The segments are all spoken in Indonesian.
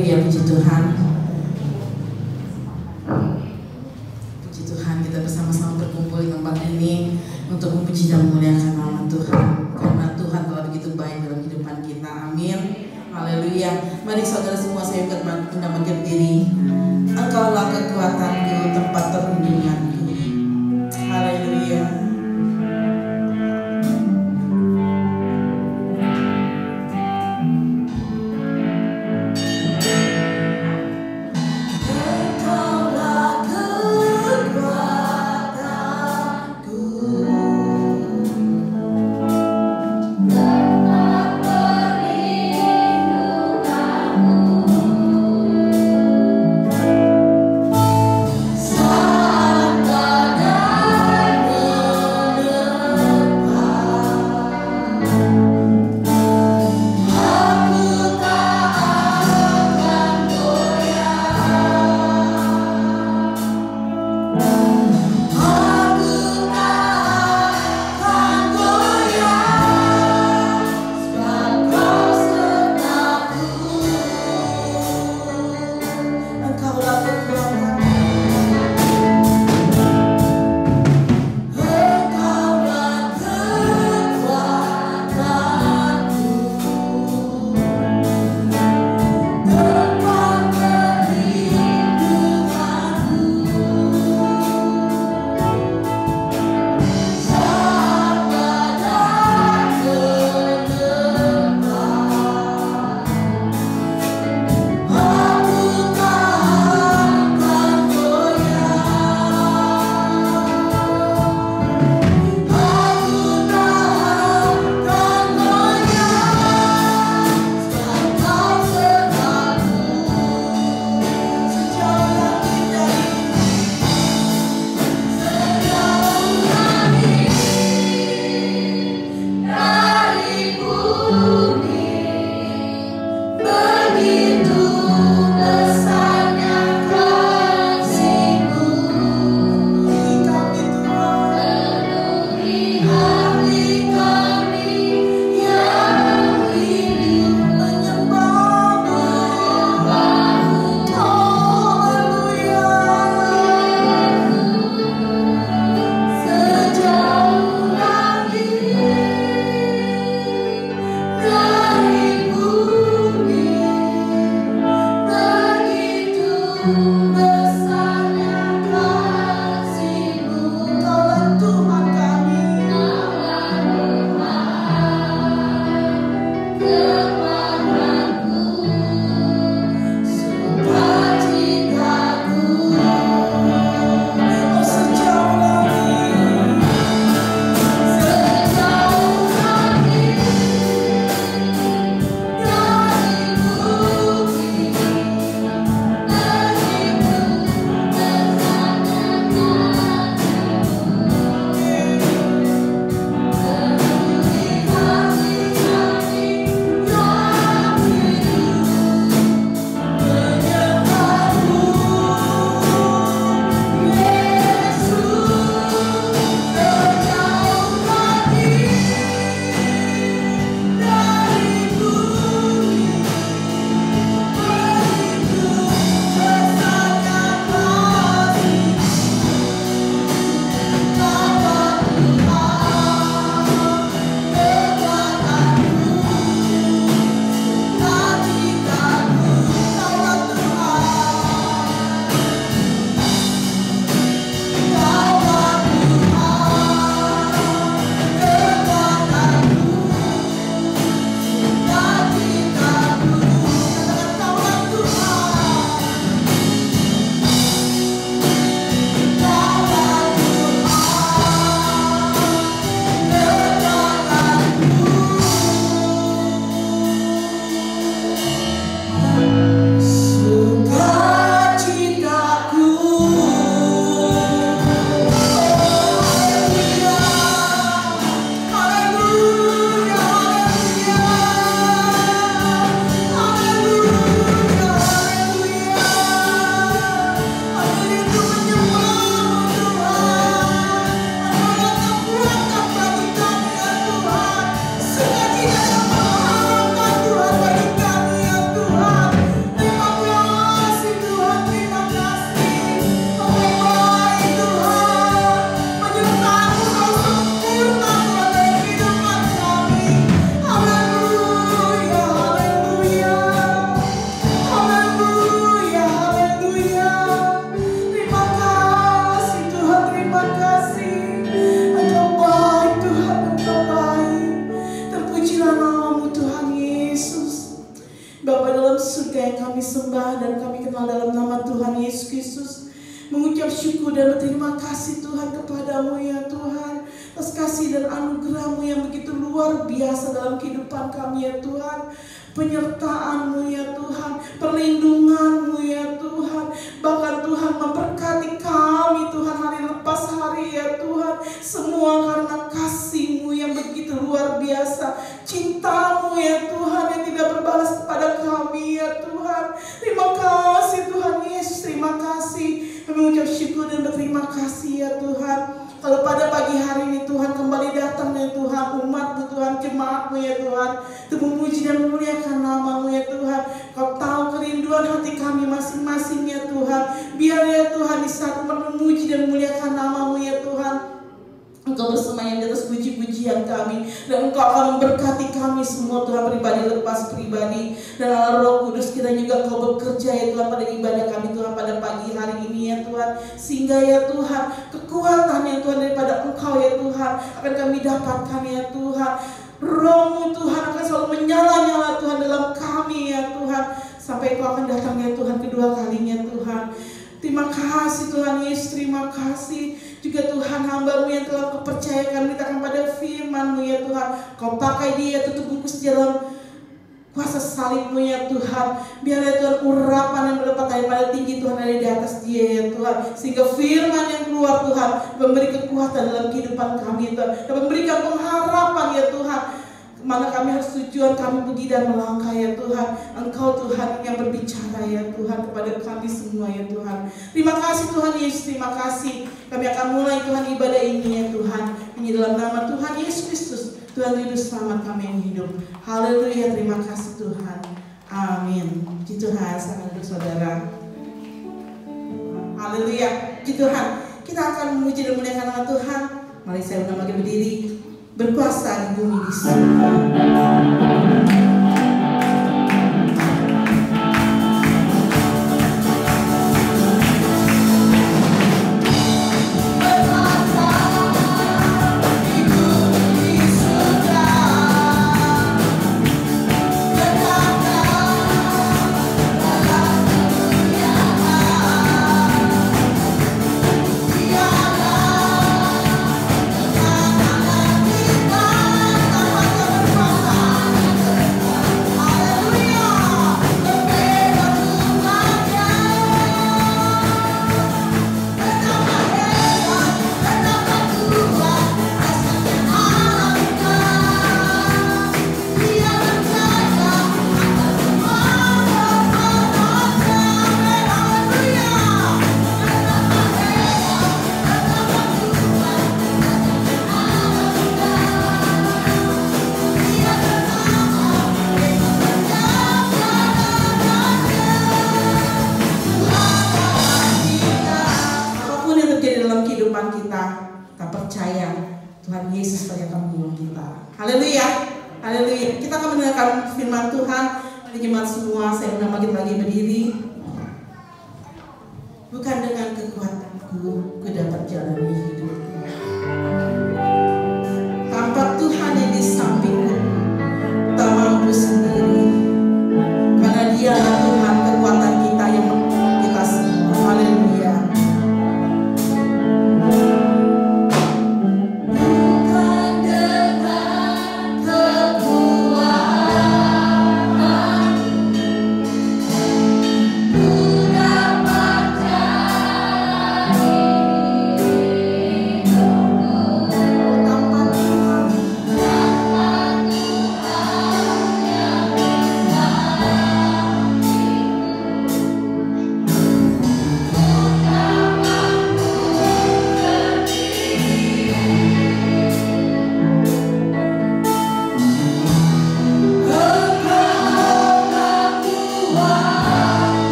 Haleluya, puji Tuhan. Puji Tuhan, kita bersama-sama berkumpul di tempat ini untuk memuji dan memuliakan nama Tuhan. Karena Tuhan telah begitu baik dalam kehidupan kita. Amin. Haleluya. Mari saudara semua, saya undang berdiri. Engkaulah kekuatanku, tempat perlindunganku. Haleluya. Sa kenal dalam nama Tuhan Yesus Kristus. Mengucap syukur dan berterima kasih Tuhan kepadamu ya Tuhan, atas kasih dan anugerah-Mu yang begitu luar biasa dalam kehidupan kami ya Tuhan. Penyertaan-Mu ya Tuhan, perlindungan-Mu ya Tuhan, bahkan Tuhan memberkati kami Tuhan hari lepas hari ya Tuhan. Semua karena kasih-Mu yang begitu luar biasa, cinta-Mu ya Tuhan yang tidak berbalas kepada kami ya Tuhan. Terima kasih Tuhan Yesus, terima kasih. Kami mengucap syukur dan berterima kasih ya Tuhan. Kalau pada pagi hari ini Tuhan kembali datang ya Tuhan, umat-Mu Tuhan, jemaat-Mu ya Tuhan, untuk memuji dan memuliakan nama-Mu ya Tuhan. Kau tahu kerinduan hati kami masing-masing ya Tuhan. Biar ya Tuhan di saat umat memuji dan memuliakan nama-Mu ya Tuhan, Engkau bersemayam di atas puji-pujian kami, dan Engkau akan memberkati kami semua Tuhan, pribadi lepas pribadi. Dan Allah Roh Kudus kita juga Kau bekerja ya Tuhan pada ibadah kami Tuhan pada pagi hari ini ya Tuhan. Sehingga ya Tuhan kekuatan ya Tuhan daripada Engkau ya Tuhan akan kami dapatkan ya Tuhan. Roh-Mu Tuhan akan selalu menyala-nyala Tuhan dalam kami ya Tuhan, sampai Engkau akan datang ya Tuhan kedua kalinya Tuhan. Terima kasih Tuhan Yesus, terima kasih juga Tuhan hamba-Mu yang telah Kau percayakan beritakan pada firman-Mu ya Tuhan. Kau pakai dia tutup bungkus dalam kuasa salib-Mu ya Tuhan. Biar ya Tuhan urapan yang berdapat daripada tinggi Tuhan ada di atas dia ya Tuhan, sehingga firman yang keluar Tuhan memberi kekuatan dalam kehidupan kami Tuhan, dan memberikan pengharapan ya Tuhan kemana kami harus tujuan kami pergi dan melangkah ya Tuhan. Engkau Tuhan yang berbicara ya Tuhan kepada kami semua ya Tuhan. Terima kasih Tuhan Yesus, terima kasih. Kami akan mulai Tuhan ibadah ini ya Tuhan, hanya dalam nama Tuhan Yesus Kristus, Tuhan Hidup Selamat kami yang hidup. Haleluya, terima kasih Tuhan. Amin. Puji Tuhan, sangat duduk saudara. Haleluya, puji Tuhan. Kita akan memuji dan memuliakan nama Tuhan. Mari saya undang bagi berdiri. Berkuasa di bumi di surga.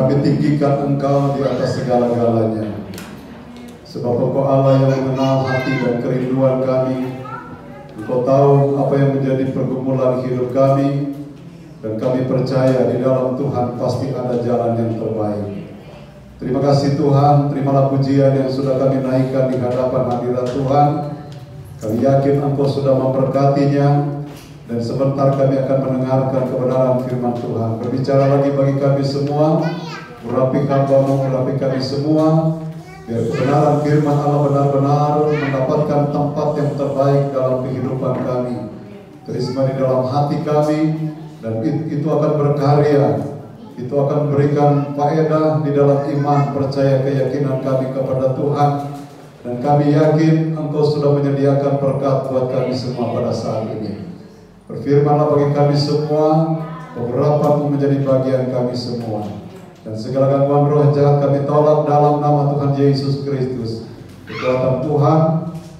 Kami tinggikan Engkau di atas segala-galanya. Sebab Engkau Allah yang mengenal hati dan kerinduan kami. Engkau tahu apa yang menjadi pergumulan hidup kami. Dan kami percaya di dalam Tuhan pasti ada jalan yang terbaik. Terima kasih Tuhan, terimalah pujian yang sudah kami naikkan di hadapan hadirat Tuhan. Kami yakin Engkau sudah memberkatinya. Dan sebentar kami akan mendengarkan kebenaran firman Tuhan. Berbicara lagi bagi kami semua, urapi hamba-Mu, urapi kami semua, biar kebenaran firman Allah benar-benar mendapatkan tempat yang terbaik dalam kehidupan kami. Terima di dalam hati kami, dan itu akan berkarya, itu akan memberikan faedah di dalam iman, percaya, keyakinan kami kepada Tuhan. Dan kami yakin Engkau sudah menyediakan berkat buat kami semua pada saat ini. Berfirmanlah bagi kami semua, beberapa menjadi bagian kami semua. Dan segala gangguan roh jahat kami tolak dalam nama Tuhan Yesus Kristus. Kekuatan Tuhan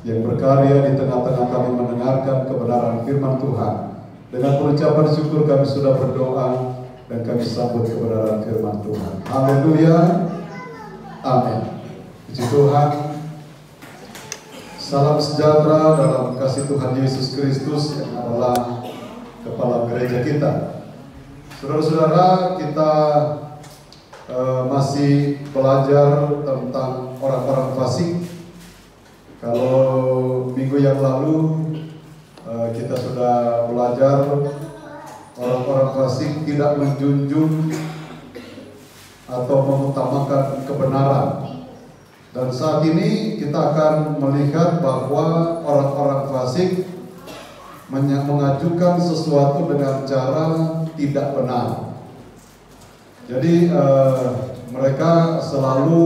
yang berkarya di tengah-tengah kami mendengarkan kebenaran firman Tuhan. Dengan pengucapan syukur kami sudah berdoa dan kami sambut kebenaran firman Tuhan. Haleluya. Amin. Puji Tuhan. Salam sejahtera dalam kasih Tuhan Yesus Kristus yang adalah kepala gereja kita. Saudara-saudara, kita masih belajar tentang orang-orang fasik. Kalau minggu yang lalu kita sudah belajar orang-orang fasik tidak menjunjung atau mengutamakan kebenaran. Dan saat ini kita akan melihat bahwa orang-orang fasik mengajukan sesuatu dengan cara tidak benar. Jadi mereka selalu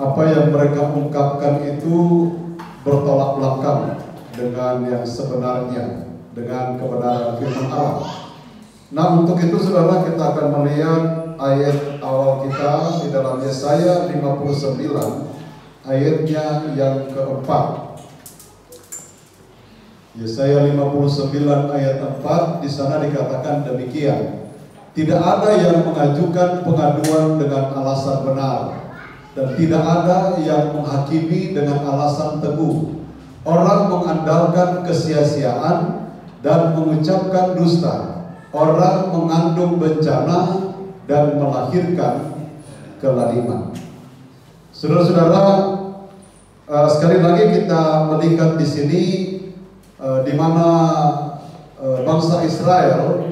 apa yang mereka ungkapkan itu bertolak belakang dengan yang sebenarnya, dengan kebenaran firman Allah. Nah, untuk itu saudara, kita akan melihat ayat awal kita di dalam Yesaya 59 ayatnya yang keempat. Yesaya 59 ayat 4, di sana dikatakan demikian. Tidak ada yang mengajukan pengaduan dengan alasan benar, dan tidak ada yang menghakimi dengan alasan teguh. Orang mengandalkan kesia-siaan dan mengucapkan dusta. Orang mengandung bencana dan melahirkan kelaliman. Saudara-saudara, sekali lagi kita melihat di sini di mana bangsa Israel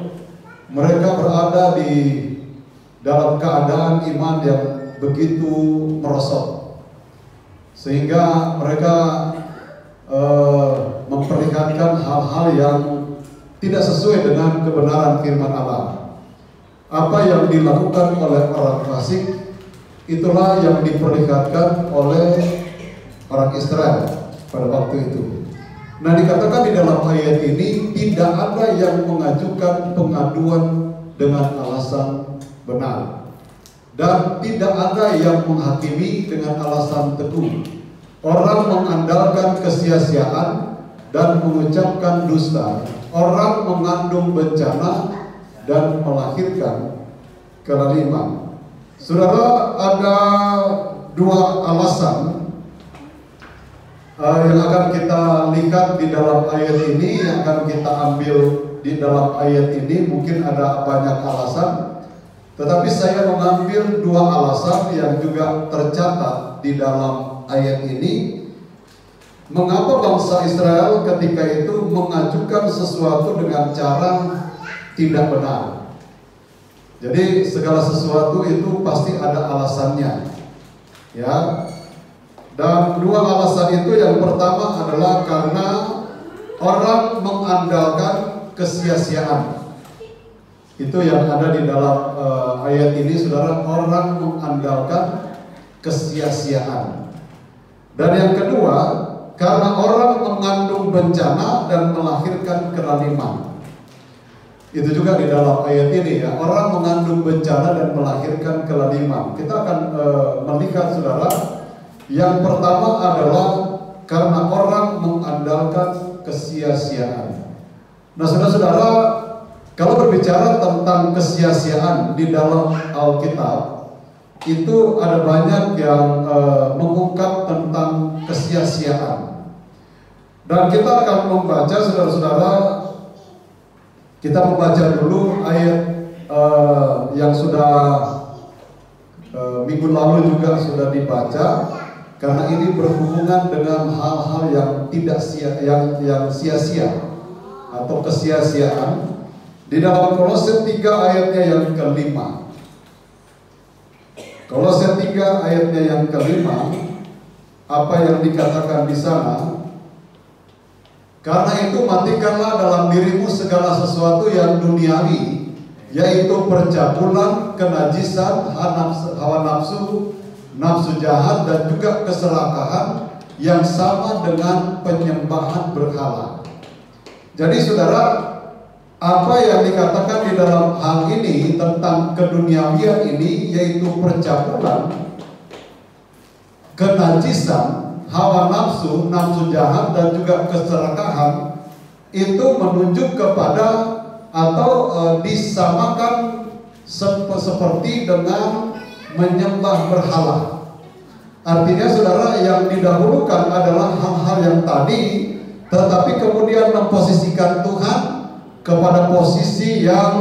mereka berada di dalam keadaan iman yang begitu merosot, sehingga mereka memperlihatkan hal-hal yang tidak sesuai dengan kebenaran firman Allah. Apa yang dilakukan oleh orang fasik, itulah yang diperlihatkan oleh orang Israel pada waktu itu. Nah, dikatakan di dalam ayat ini tidak ada yang mengajukan pengaduan dengan alasan benar, dan tidak ada yang menghakimi dengan alasan teguh. Orang mengandalkan kesia-siaan dan mengucapkan dusta. Orang mengandung bencana dan melahirkan kelaliman. Saudara, ada dua alasan yang akan kita lihat di dalam ayat ini, yang akan kita ambil di dalam ayat ini. Mungkin ada banyak alasan, tetapi saya mengambil dua alasan yang juga tercatat di dalam ayat ini. Mengapa bangsa Israel ketika itu mengajukan sesuatu dengan cara tidak benar? Jadi segala sesuatu itu pasti ada alasannya, ya. Dan dua alasan itu, yang pertama adalah karena orang mengandalkan kesia-siaan. Itu yang ada di dalam ayat ini, saudara. Orang mengandalkan kesia-siaan. Dan yang kedua, karena orang mengandung bencana dan melahirkan kelaliman. Itu juga di dalam ayat ini, ya. Orang mengandung bencana dan melahirkan kelaliman. Kita akan melihat, saudara. Yang pertama adalah karena orang mengandalkan kesia-siaan. Nah, saudara-saudara, Kalau berbicara tentang kesia-siaan di dalam Alkitab, itu ada banyak yang mengungkap tentang kesia-siaan. Dan kita akan membaca, saudara-saudara, kita membaca dulu ayat yang sudah minggu lalu juga sudah dibaca, karena ini berhubungan dengan hal-hal yang tidak yang sia-sia atau kesia-siaan. Di dalam Kolose 3 ayatnya yang kelima. Kolose 3 ayatnya yang kelima, apa yang dikatakan di sana? Karena itu matikanlah dalam dirimu segala sesuatu yang duniawi, yaitu percabulan, kenajisan, hawa nafsu, nafsu jahat, dan juga keserakahan yang sama dengan penyembahan berhala. Jadi saudara, apa yang dikatakan di dalam hal ini tentang keduniawian ini, yaitu percabulan, kenajisan, hawa nafsu, nafsu jahat, dan juga keserakahan, itu menunjuk kepada atau disamakan seperti dengan menyembah berhala. Artinya saudara, yang didahulukan adalah hal-hal yang tadi, tetapi kemudian memposisikan Tuhan kepada posisi yang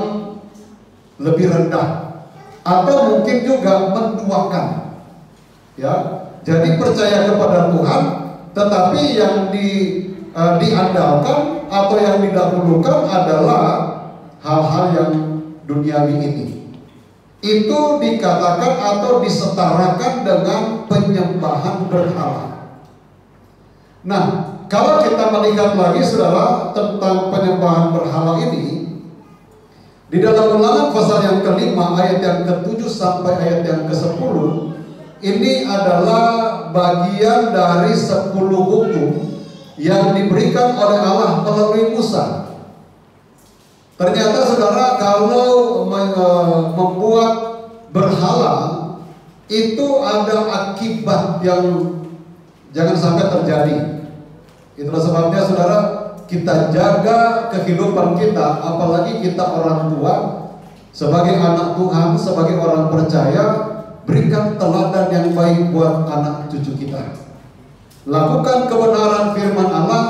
lebih rendah, atau mungkin juga menduakan, ya. Jadi percaya kepada Tuhan, tetapi yang diandalkan atau yang didahulukan adalah hal-hal yang duniawi ini. Itu dikatakan atau disetarakan dengan penyembahan berhala. Nah, kalau kita melihat lagi saudara tentang penyembahan berhala ini, di dalam Ulangan pasal yang kelima ayat yang ke-7 sampai ayat yang ke-10, ini adalah bagian dari 10 hukum yang diberikan oleh Allah melalui Musa. Ternyata saudara, kalau membuat berhala itu ada akibat yang jangan sampai terjadi. Itulah sebabnya saudara, kita jaga kehidupan kita, apalagi kita orang tua, sebagai anak Tuhan, sebagai orang percaya, berikan teladan yang baik buat anak cucu kita. Lakukan kebenaran firman Allah,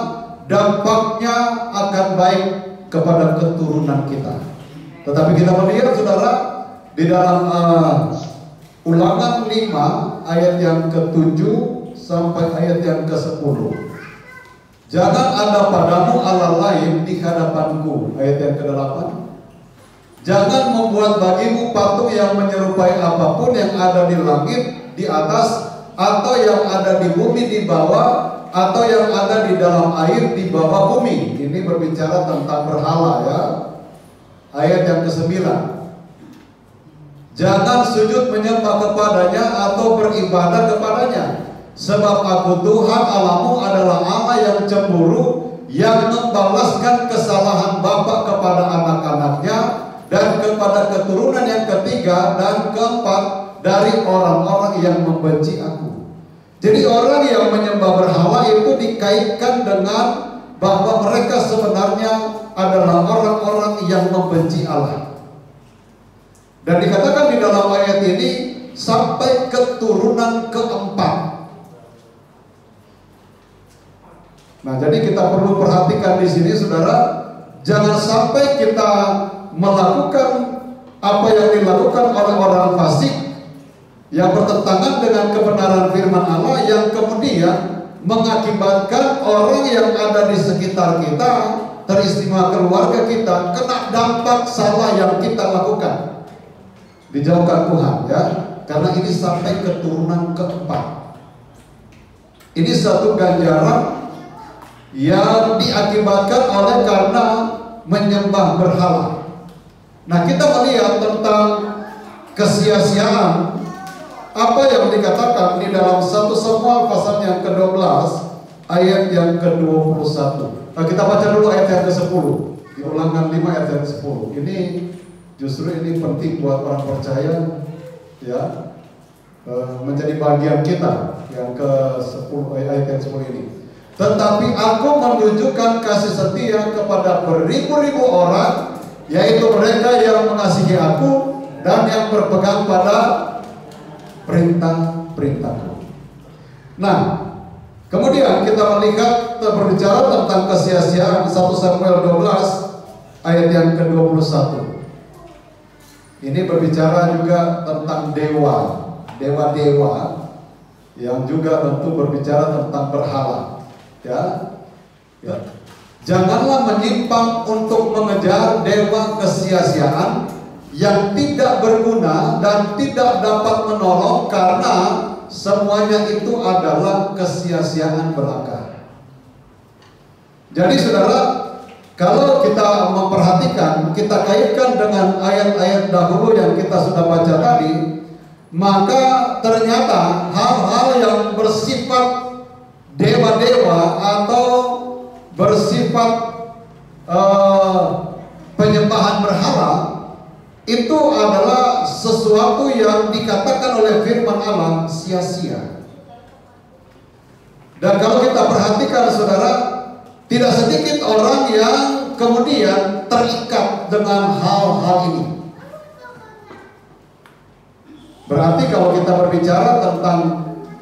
dampaknya akan baik kepada keturunan kita. Tetapi kita melihat saudara, di dalam Ulangan 5 ayat yang ke-7 sampai ayat yang ke-10. Jangan ada padamu Allah lain di hadapanku. Ayat yang ke-8. Jangan membuat bagimu patung yang menyerupai apapun yang ada di langit, di atas, atau yang ada di bumi di bawah, atau yang ada di dalam air di bawah bumi. Ini berbicara tentang berhala, ya. Ayat yang ke-9. Jangan sujud menyembah kepadanya atau beribadah kepadanya, sebab aku Tuhan Allahmu adalah Allah yang cemburu, yang membalaskan kesalahan bapa kepada anak-anaknya dan kepada keturunan yang ketiga dan keempat dari orang-orang yang membenci aku. Jadi orang yang menyembah berhala itu dikaitkan dengan bahwa mereka sebenarnya adalah orang-orang yang membenci Allah. Dan dikatakan di dalam ayat ini sampai keturunan keempat. Nah, jadi kita perlu perhatikan di sini saudara, jangan sampai kita melakukan apa yang dilakukan oleh orang fasik yang bertentangan dengan kebenaran firman Allah, yang kemudian mengakibatkan orang yang ada di sekitar kita, teristimewa keluarga kita, kena dampak salah yang kita lakukan. Dijauhkan Tuhan, ya, karena ini sampai keturunan keempat. Ini satu ganjaran yang diakibatkan oleh karena menyembah berhala. Nah, kita melihat tentang kesia-siaan apa yang dikatakan di dalam 1 Samuel pasal yang ke-12 ayat yang ke-21. Nah, kita baca dulu ayat yang ke-10 di Ulangan 5 ayat yang ke-10. Ini justru ini penting buat orang percaya, ya, menjadi bagian kita yang ke-10 ayat yang 10 ini. Tetapi aku menunjukkan kasih setia kepada beribu-ribu orang yaitu mereka yang mengasihi Aku dan yang berpegang pada perintah-perintahku. Nah, kemudian kita melihat berbicara tentang kesia-siaan 1 Samuel 12 ayat yang ke-21. Ini berbicara juga tentang dewa-dewa yang juga tentu berbicara tentang berhala. Ya. Janganlah menyimpang untuk mengejar dewa kesia-siaan yang tidak berguna dan tidak dapat menolong, karena semuanya itu adalah kesia-siaan belaka. Jadi saudara, kalau kita memperhatikan, kita kaitkan dengan ayat-ayat dahulu yang kita sudah baca tadi, maka ternyata hal-hal yang bersifat dewa-dewa atau bersifat penyembahan berhala itu adalah sesuatu yang dikatakan oleh firman Allah sia-sia. Dan kalau kita perhatikan saudara, tidak sedikit orang yang kemudian terikat dengan hal-hal ini. Berarti kalau kita berbicara tentang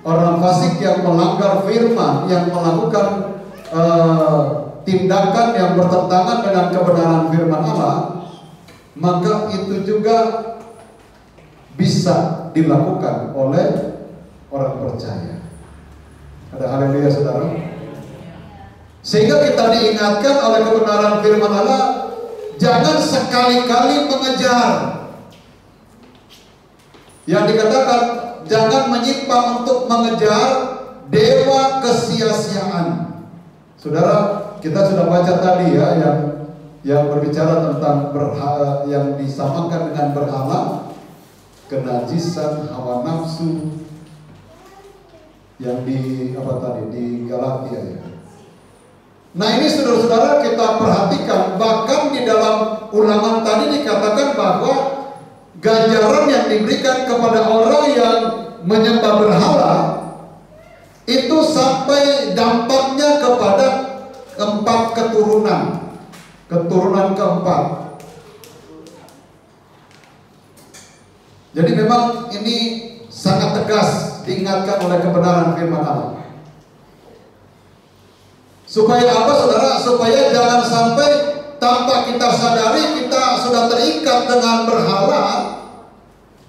orang fasik yang melanggar firman, yang melakukan tindakan yang bertentangan dengan kebenaran firman Allah, maka itu juga bisa dilakukan oleh orang percaya. Ada haleluya saudara. Sehingga kita diingatkan oleh kebenaran firman Allah, jangan sekali-kali mengejar. Yang dikatakan jangan menyimpang untuk mengejar dewa kesia-siaan. Saudara, kita sudah baca tadi ya yang berbicara tentang berhala, yang disamakan dengan berhala, kenajisan, hawa nafsu, yang di Galatia ya. Nah ini saudara-saudara kita perhatikan, bahkan di dalam Ulangan tadi dikatakan bahwa ganjaran yang diberikan kepada orang yang menyembah berhala itu sampai dampaknya kepada 4 keturunan keempat. Jadi memang ini sangat tegas diingatkan oleh kebenaran firman Allah. Supaya apa saudara? Supaya jangan sampai tanpa kita sadari kita sudah terikat dengan berhala,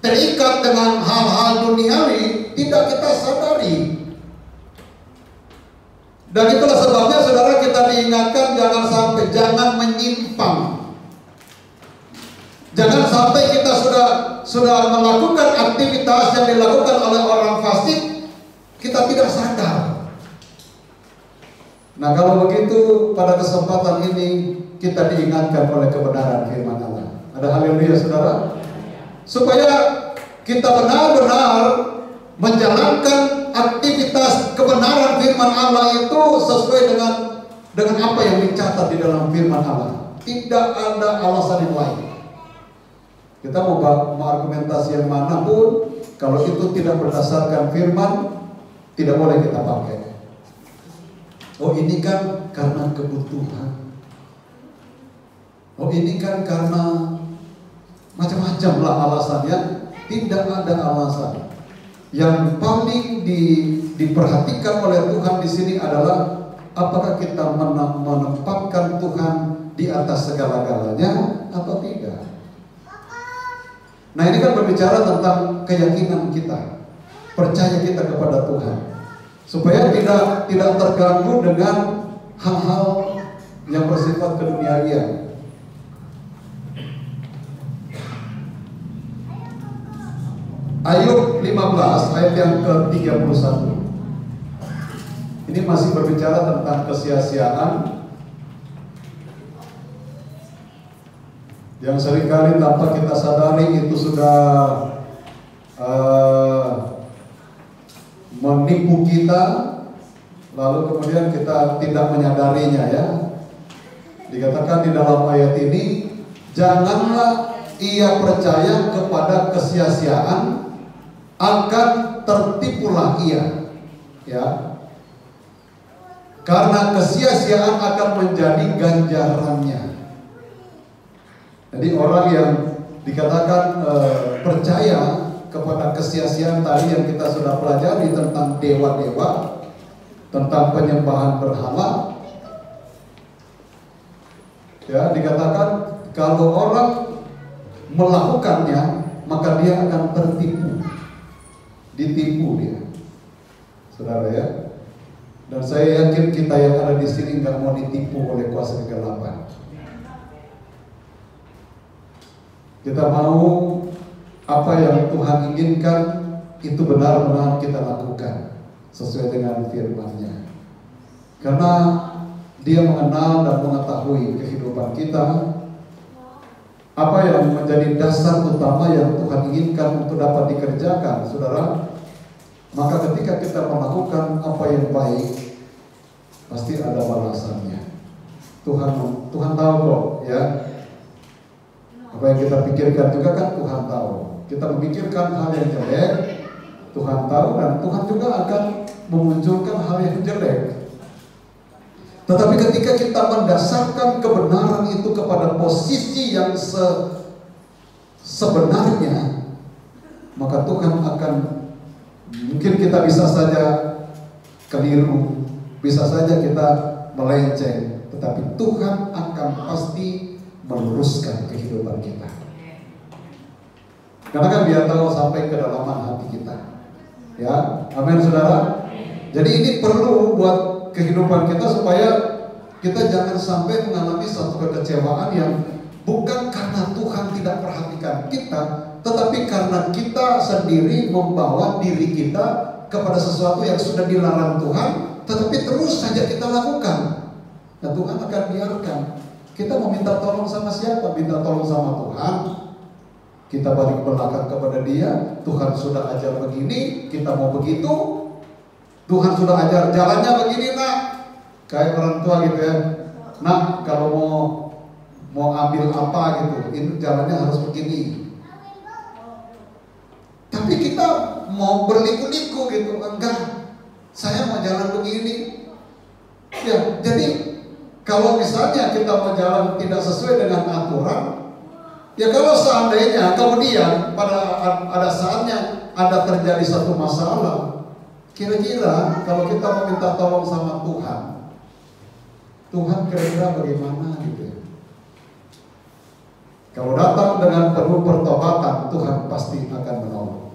terikat dengan hal-hal duniawi, tidak kita sadari. Dan itulah sebabnya saudara kita diingatkan jangan menyimpang. Jangan sampai kita sudah melakukan aktivitas yang dilakukan oleh orang fasik, kita tidak sadar. Nah kalau begitu pada kesempatan ini kita diingatkan oleh kebenaran firman Allah. Ada haleluya saudara. Supaya kita benar-benar menjalankan aktivitas kebenaran firman Allah itu sesuai dengan apa yang dicatat di dalam firman Allah. Tidak ada alasan yang lain. Kita mau argumentasi yang manapun, kalau itu tidak berdasarkan firman, tidak boleh kita pakai. Oh ini kan karena kebutuhan. Oh ini kan karena macam-macam lah alasannya. Tidak ada alasan. Yang paling diperhatikan oleh Tuhan di sini adalah apakah kita menempatkan Tuhan di atas segala-galanya atau tidak. Nah ini kan berbicara tentang keyakinan kita, percaya kita kepada Tuhan, supaya tidak terganggu dengan hal-hal yang bersifat keduniawian. Ayub 15 ayat yang ke-31. Ini masih berbicara tentang kesia-siaan yang seringkali tanpa kita sadari itu sudah menipu kita, lalu kemudian kita tidak menyadarinya ya. Dikatakan di dalam ayat ini, janganlah ia percaya kepada kesia-siaan, akan tertipulah ia, ya. Karena kesia-siaan akan menjadi ganjarannya. Jadi orang yang dikatakan percaya kepada kesia-siaan tadi yang kita sudah pelajari tentang dewa-dewa, tentang penyembahan berhala, ya, dikatakan kalau orang melakukannya maka dia akan tertipu, ditipu dia, saudara ya. Dan saya yakin kita yang ada di sini nggak mau ditipu oleh kuasa kegelapan. Kita mau apa yang Tuhan inginkan itu benar-benar kita lakukan sesuai dengan firman-Nya. Karena Dia mengenal dan mengetahui kehidupan kita, apa yang menjadi dasar utama yang Tuhan inginkan untuk dapat dikerjakan, saudara. Maka ketika kita melakukan apa yang baik, pasti ada balasannya. Tuhan tahu kok, ya. Apa yang kita pikirkan juga kan Tuhan tahu. Kita memikirkan hal yang jelek, Tuhan tahu, dan Tuhan juga akan memunculkan hal yang jelek. Tetapi ketika kita mendasarkan kebenaran itu kepada posisi yang sebenarnya, maka Tuhan akan, mungkin kita bisa saja keliru, bisa saja kita melenceng, tetapi Tuhan akan pasti meluruskan kehidupan kita. Karena kan Dia tahu sampai kedalaman hati kita. Ya, amin saudara. Jadi ini perlu buat kehidupan kita supaya kita jangan sampai mengalami satu kekecewaan yang bukan karena Tuhan tidak perhatikan kita, tetapi karena kita sendiri membawa diri kita kepada sesuatu yang sudah dilarang Tuhan, tetapi terus saja kita lakukan. Nah, Tuhan akan biarkan. Kita mau minta tolong sama siapa? Minta tolong sama Tuhan. Kita balik belakang kepada Dia. Tuhan sudah ajar begini, kita mau begitu. Tuhan sudah ajar jalannya begini, nak. Kayak orang tua gitu ya. Nak, kalau mau ambil apa gitu, ini jalannya harus begini. Tapi kita mau berliku-liku gitu, enggak. Saya mau jalan begini. Ya, jadi kalau misalnya kita mau jalan tidak sesuai dengan aturan, ya kalau seandainya kemudian pada ada saatnya ada terjadi satu masalah, kira-kira kalau kita meminta tolong sama Tuhan kira-kira bagaimana gitu ya? Kalau datang dengan penuh pertobatan, Tuhan pasti akan menolong.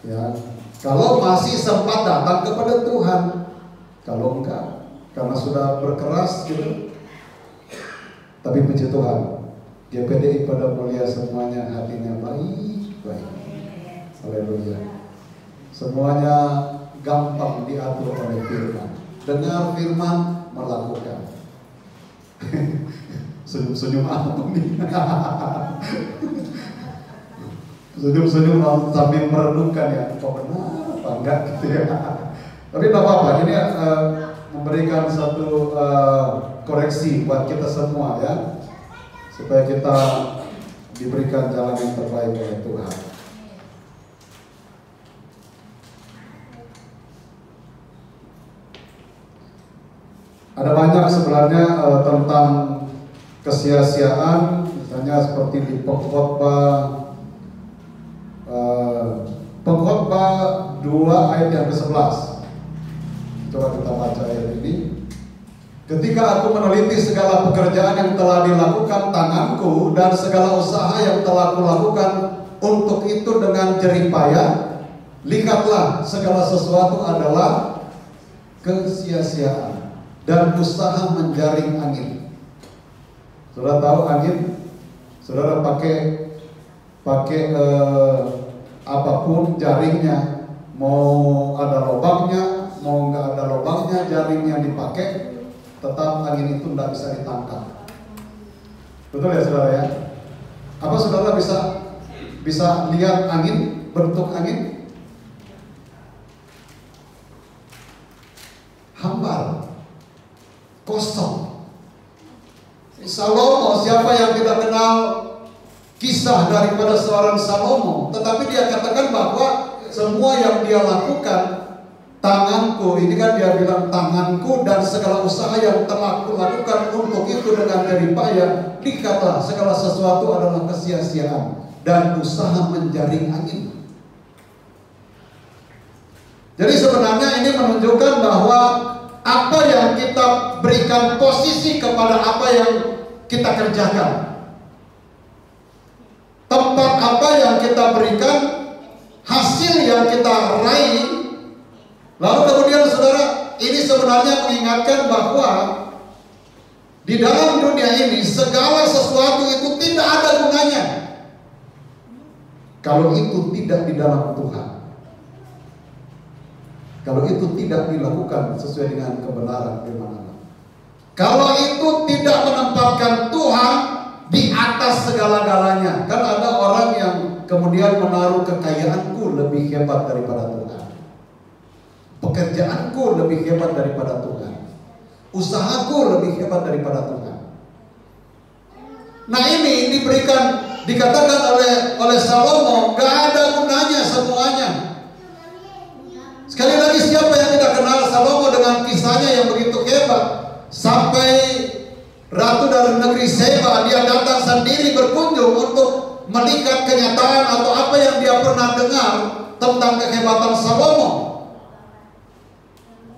Ya, kalau masih sempat datang kepada Tuhan, kalau enggak, karena sudah berkeras gitu. Tapi puji Tuhan, GPDI pada mulia semuanya hatinya baik. Haleluya. Semuanya gampang diatur oleh firman. Dengar firman, melakukan. Senyum-senyum apa nih? Senyum-senyum sambil merenungkan ya, apa benar apa enggak gitu ya. Tapi tidak apa-apa, ini memberikan satu koreksi buat kita semua ya, supaya kita diberikan jalan yang terbaik oleh Tuhan. Ada banyak sebenarnya tentang kesia-siaan, misalnya seperti di Pengkhotbah 2 ayat yang ke-11. Coba kita baca ayat ini. Ketika aku meneliti segala pekerjaan yang telah dilakukan tanganku dan segala usaha yang telah kulakukan untuk itu dengan jerih payah, lihatlah segala sesuatu adalah kesia-siaan dan usaha menjaring angin. Saudara tahu angin? Saudara pakai apapun jaringnya, mau ada lubangnya, mau nggak ada lubangnya, jaringnya dipakai, tetap angin itu tidak bisa ditangkap. Betul ya saudara ya? Apa saudara bisa lihat angin, bentuk angin? Hambar, kosong. Salomo, siapa yang tidak kenal kisah daripada seorang Salomo? Tetapi dia katakan bahwa semua yang dia lakukan tanganku, ini kan dia bilang tanganku dan segala usaha yang telah kulakukan untuk itu dengan jerih payah, dikata segala sesuatu adalah kesia-siaan dan usaha menjaring angin. Jadi sebenarnya ini menunjukkan bahwa apa yang kita berikan posisi kepada apa yang kita kerjakan, tempat apa yang kita berikan, hasil yang kita raih. Lalu kemudian saudara, ini sebenarnya mengingatkan bahwa di dalam dunia ini segala sesuatu itu tidak ada gunanya kalau itu tidak di dalam Tuhan, kalau itu tidak dilakukan sesuai dengan kebenaran firman Allah, kalau itu tidak menempatkan Tuhan di atas segala-galanya. Kan ada orang yang kemudian menaruh kekayaanku lebih hebat daripada Tuhan, pekerjaanku lebih hebat daripada Tuhan, usahaku lebih hebat daripada Tuhan. Nah, ini dikatakan oleh Salomo, gak ada gunanya semuanya. Sekali lagi, siapa yang tidak kenal Salomo dengan kisahnya yang begitu hebat, sampai ratu dari negeri Seba dia datang sendiri berkunjung untuk melihat kenyataan atau apa yang dia pernah dengar tentang kehebatan Salomo.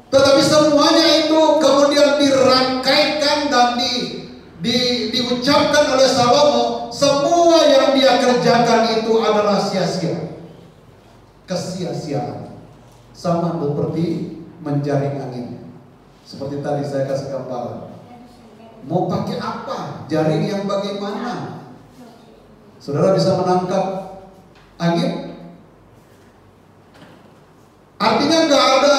Tetapi semuanya itu kemudian dirangkaikan dan diucapkan oleh Salomo, semua yang dia kerjakan itu adalah sia-sia, kesia-siaan, sama seperti menjaring angin. Seperti tadi saya kasih gambaran, mau pakai apa, jaring yang bagaimana? Saudara bisa menangkap angin? Artinya nggak ada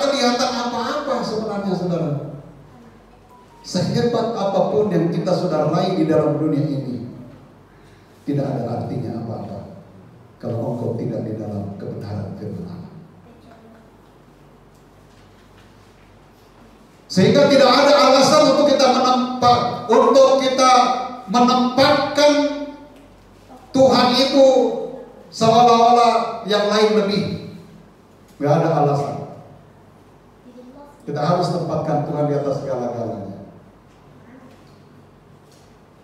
kelihatan apa-apa sebenarnya, saudara. Sehebat apapun yang kita sudah raih di dalam dunia ini, tidak ada artinya apa-apa kalau engkau tidak di dalam kebenaran firman Allah. Sehingga tidak ada alasan untuk kita menempatkan Tuhan itu seolah-olah yang lain lebih. Gak ada alasan. Kita harus tempatkan Tuhan di atas segala-galanya.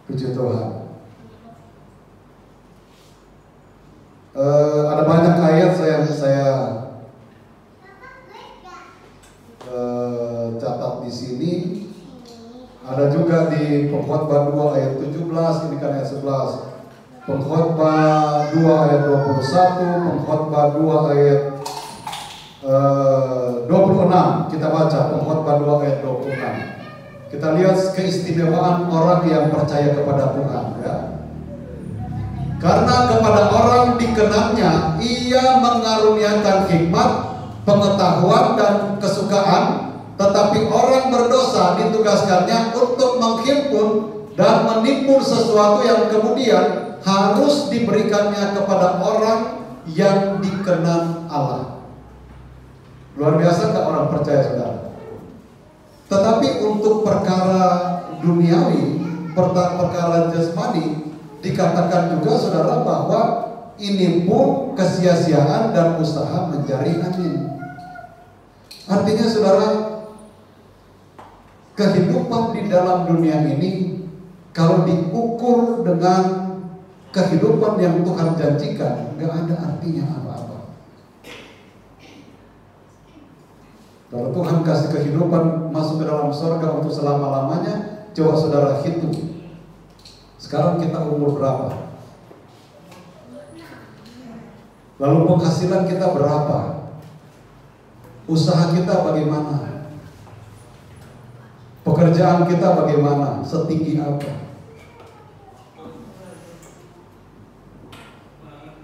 Puji Tuhan. Ada banyak ayat saya catat di sini. Ada juga di Pengkhotbah 2 ayat 17, ini kan ayat 11. Pengkhotbah 2 ayat 21, Pengkhotbah 2 ayat 26. Kita baca Pengkhotbah 2 ayat 26. Kita lihat keistimewaan orang yang percaya kepada Tuhan, ya. Karena kepada orang dikenangnya ia mengaruniakan hikmat, pengetahuan dan kesukaan, tetapi orang berdosa ditugaskannya untuk menghimpun dan menimbun sesuatu yang kemudian harus diberikannya kepada orang yang dikenang Allah. Luar biasa nggak orang percaya, saudara? Tetapi untuk perkara duniawi, perkara jasmani, dikatakan juga, saudara, bahwa ini pun kesia-siaan dan usaha menjaring angin. Artinya, saudara, kehidupan di dalam dunia ini kalau diukur dengan kehidupan yang Tuhan janjikan, gak ada artinya apa-apa. Kalau Tuhan kasih kehidupan masuk ke dalam surga untuk selama-lamanya, coba saudara hitung. Sekarang kita umur berapa? Lalu penghasilan kita berapa? Usaha kita bagaimana? Pekerjaan kita bagaimana? Setinggi apa?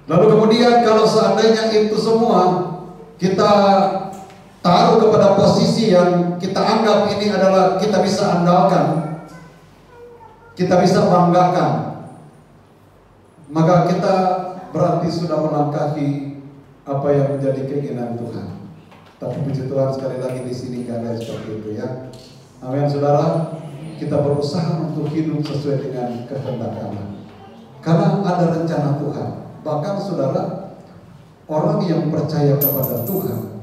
Lalu kemudian kalau seandainya itu semua kita taruh kepada posisi yang kita anggap ini adalah kita bisa andalkan, kita bisa banggakan, maka kita berarti sudah melangkahi apa yang menjadi keinginan Tuhan. Tapi puji Tuhan, sekali lagi di sini gak ada seperti itu, ya. Amin, saudara. Kita berusaha untuk hidup sesuai dengan kehendak Allah, karena ada rencana Tuhan. Bahkan saudara, orang yang percaya kepada Tuhan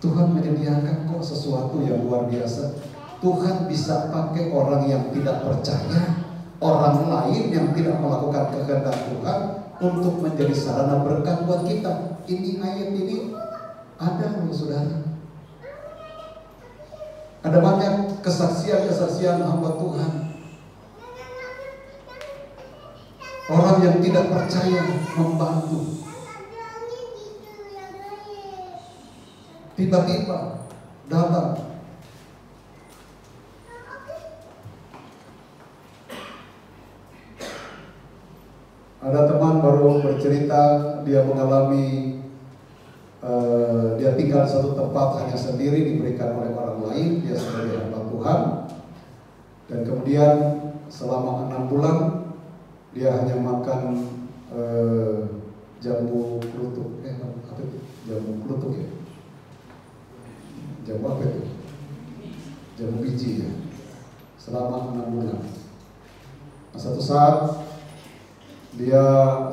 Tuhan menyediakan kok sesuatu yang luar biasa. Tuhan bisa pakai orang yang tidak percaya, orang lain yang tidak melakukan kehendak Tuhan untuk menjadi sarana berkat buat kita. Ini ayat ini ada loh saudara. Ada banyak kesaksian-kesaksian hamba Tuhan. Orang yang tidak percaya membantu. Tiba-tiba datang. Ada teman baru bercerita dia mengalami dia tinggal di satu tempat hanya sendiri, diberikan oleh orang lain, dia sebagai hamba Tuhan, dan kemudian selama 6 bulan dia hanya makan jambu kelutuk, apa itu? Jambu kelutuk ya? Jambu apa itu? Jambu biji ya. Selama 6 bulan. Nah, satu saat dia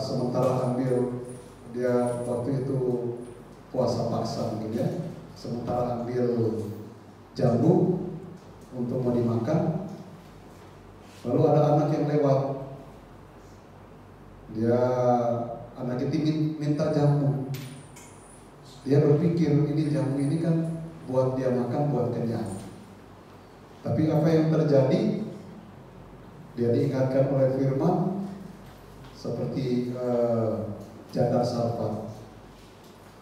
sementara dia waktu itu puasa paksa mungkin ya, sementara ambil jambu untuk mau dimakan, lalu ada anak yang lewat. Anak itu minta jamu. Dia berpikir ini jamu ini kan buat dia makan, buat kenyang. Tapi apa yang terjadi? Dia diingatkan oleh firman seperti janda Sarfat,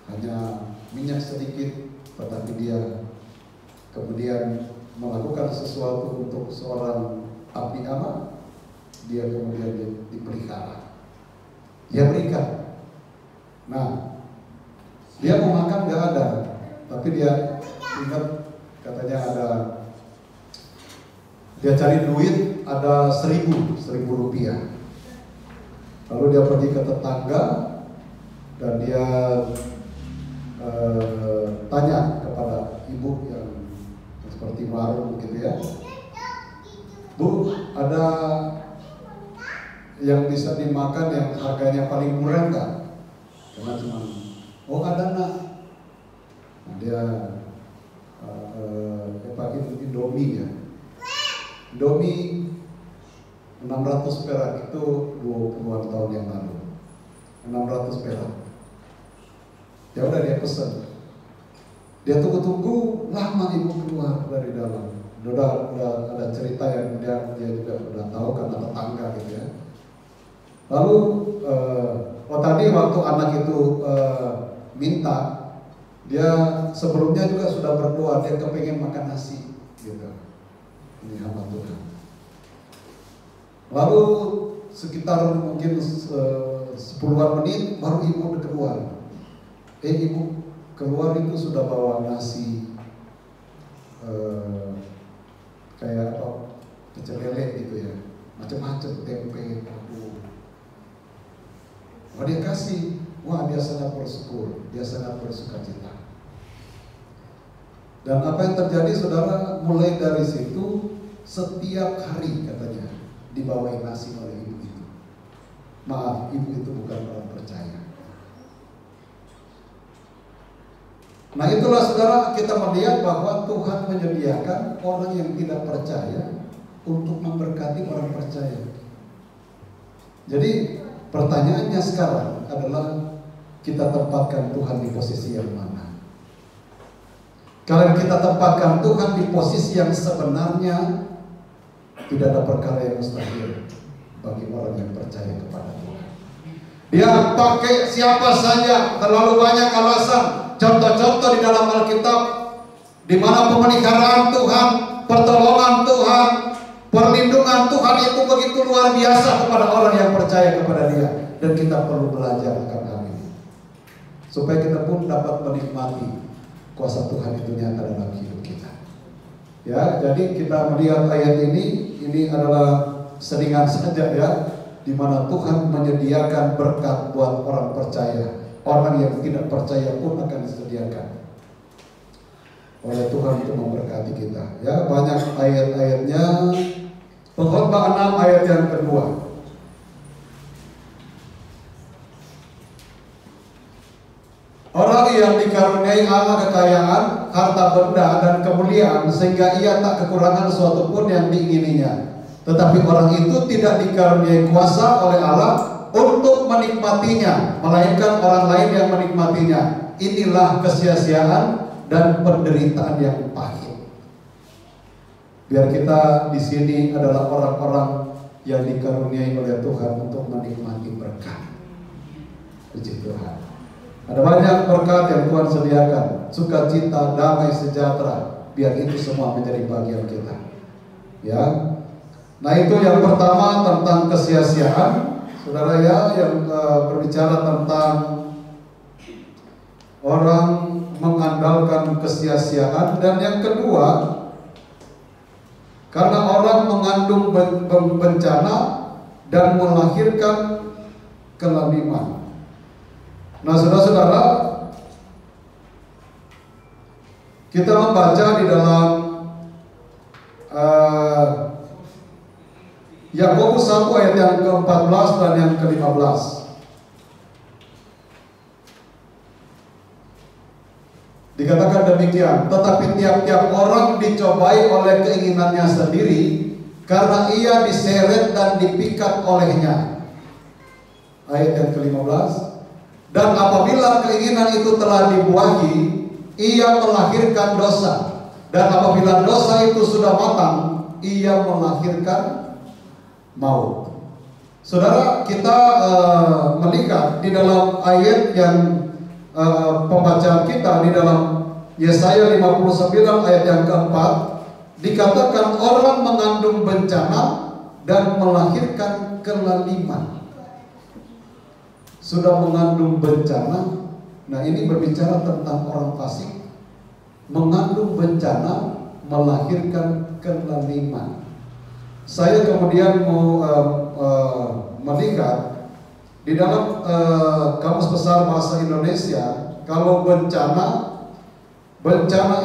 hanya minyak sedikit, tetapi dia kemudian melakukan sesuatu untuk seorang abdi ama. Dia kemudian dipelihara, dia berikan. Nah, dia mau makan nggak ada, tapi dia ingat katanya dia cari duit ada 1.000 rupiah. Lalu dia pergi ke tetangga dan dia tanya kepada ibu yang seperti warung gitu ya, Bu, ada yang bisa dimakan yang harganya paling murah nggak? Karena cuma, oh ada nak. Nah, dia pakai Indomie ya. Indomie 600 perak itu 20-an tahun yang lalu. 600 perak. Ya udah dia pesan. Dia tunggu-tunggu lama ibu keluar dari dalam. Udah ada cerita yang dia juga udah tahu karena tetangga gitu ya. Lalu tadi waktu anak itu minta, dia sebelumnya juga sudah berdoa, dia kepengen makan nasi gitu. Ini hamba Tuhan. Lalu sekitar mungkin 10-an menit baru ibu keluar. Ibu keluar itu sudah bawa nasi kayak apa, pecel lele gitu ya, macam-macam, tempe, tahu. Wah dia kasih, wah dia sangat bersyukur, dia sangat bersukacita. Dan apa yang terjadi saudara, mulai dari situ setiap hari katanya dibawain nasi oleh ibu itu. Maaf, ibu itu bukan orang percaya. Nah itulah saudara, kita melihat bahwa Tuhan menyediakan orang yang tidak percaya untuk memberkati orang percaya. Jadi pertanyaannya sekarang adalah kita tempatkan Tuhan di posisi yang mana? Kalau kita tempatkan Tuhan di posisi yang sebenarnya, tidak ada perkara yang mustahil bagi orang yang percaya kepada Tuhan. Dia pakai siapa saja, terlalu banyak alasan. Contoh-contoh di dalam Alkitab di mana pemeliharaan Tuhan, pertolongan Tuhan, perlindungan Tuhan itu begitu luar biasa kepada orang yang percaya kepada Dia, dan kita perlu belajar akan hal ini supaya kita pun dapat menikmati kuasa Tuhan itu nyata dalam hidup kita. Ya, jadi kita melihat ayat ini adalah selingan saja ya, di mana Tuhan menyediakan berkat buat orang percaya. Orang yang tidak percaya pun akan disediakan oleh Tuhan untuk memberkati kita. Ya, banyak ayat-ayatnya. Pengkhotbah 6 ayat yang kedua. Orang yang dikaruniai Allah kekayaan, harta benda dan kemuliaan sehingga ia tak kekurangan suatu pun yang diingininya. Tetapi orang itu tidak dikaruniai kuasa oleh Allah untuk menikmatinya, melainkan orang lain yang menikmatinya. Inilah kesia-siaan dan penderitaan yang pahit. Biar kita di sini adalah orang-orang yang dikaruniai oleh Tuhan untuk menikmati berkat. Puji Tuhan. Ada banyak berkat yang Tuhan sediakan, sukacita, damai, sejahtera. Biar itu semua menjadi bagian kita. Ya. Nah, itu yang pertama tentang kesia-siaan, saudara ya, yang berbicara tentang orang mengandalkan kesia-siaan. Dan yang kedua, karena orang mengandung bencana dan melahirkan kelaliman. Nah, saudara-saudara, kita membaca di dalam Yakobus 1 ayat yang ke-14 dan yang ke-15. Dikatakan demikian, tetapi tiap-tiap orang dicobai oleh keinginannya sendiri, karena ia diseret dan dipikat olehnya. Ayat yang ke-15. Dan apabila keinginan itu telah dibuahi, ia melahirkan dosa. Dan apabila dosa itu sudah matang, ia melahirkan maut. Saudara, kita melihat di dalam ayat yang pembacaan kita di dalam Yesaya 59 ayat yang keempat, dikatakan orang mengandung bencana dan melahirkan kelaliman. Sudah mengandung bencana. Nah, ini berbicara tentang orang fasik, mengandung bencana, melahirkan kelaliman. Saya kemudian mau melihat di dalam Kamus Besar Bahasa Indonesia, kalau bencana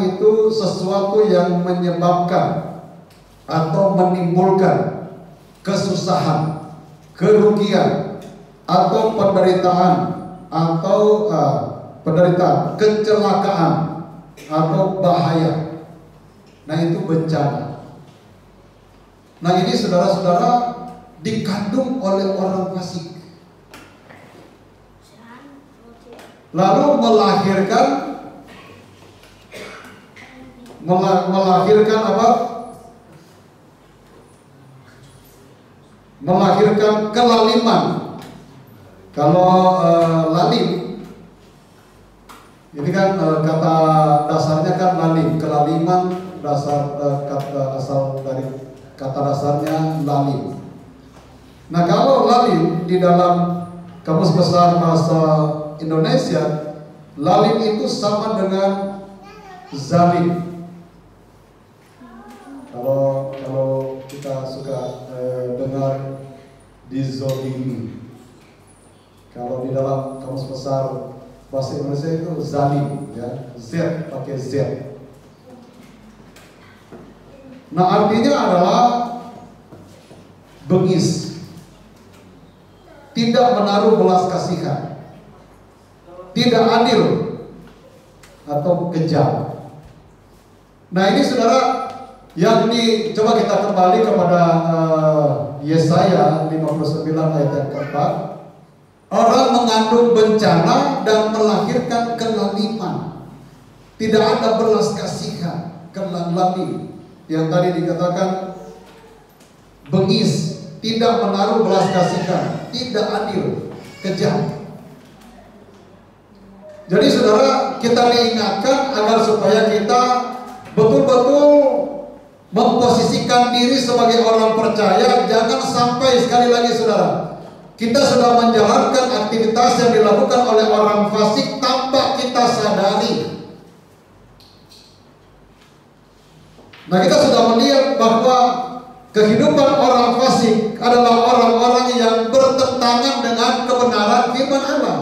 itu sesuatu yang menyebabkan atau menimbulkan kesusahan, kerugian, atau penderitaan, kecelakaan, atau bahaya. Nah, itu bencana. Nah, ini saudara-saudara dikandung oleh orang fasik, lalu melahirkan apa? Melahirkan kelaliman. Kalau lalim, ini kan kata dasarnya kan lalim, kelaliman dasar asal dari kata dasarnya lalim. Nah, kalau lalim di dalam Kamus Besar Bahasa Indonesia, lalim itu sama dengan zalim. Kalau kita suka dengar dizolimi, kalau di dalam Kamus Besar Bahasa Indonesia itu zalim, ya, Z pakai Z. Nah, artinya adalah bengis, tidak menaruh belas kasihan, tidak adil, atau kejam. Nah, ini saudara, yang coba kita kembali kepada Yesaya 59 ayat yang keempat. Orang mengandung bencana dan melahirkan kelaliman, tidak ada belas kasihan, kelaliman. Yang tadi dikatakan bengis, tidak menaruh belas kasihan, tidak adil, kejam. Jadi saudara, kita diingatkan agar supaya kita betul-betul memposisikan diri sebagai orang percaya. Jangan sampai, sekali lagi saudara, kita sudah menjalankan aktivitas yang dilakukan oleh orang fasik tanpa kita sadari. Nah, kita sudah melihat bahwa kehidupan orang fasik adalah orang-orang yang bertentangan dengan kebenaran firman Allah.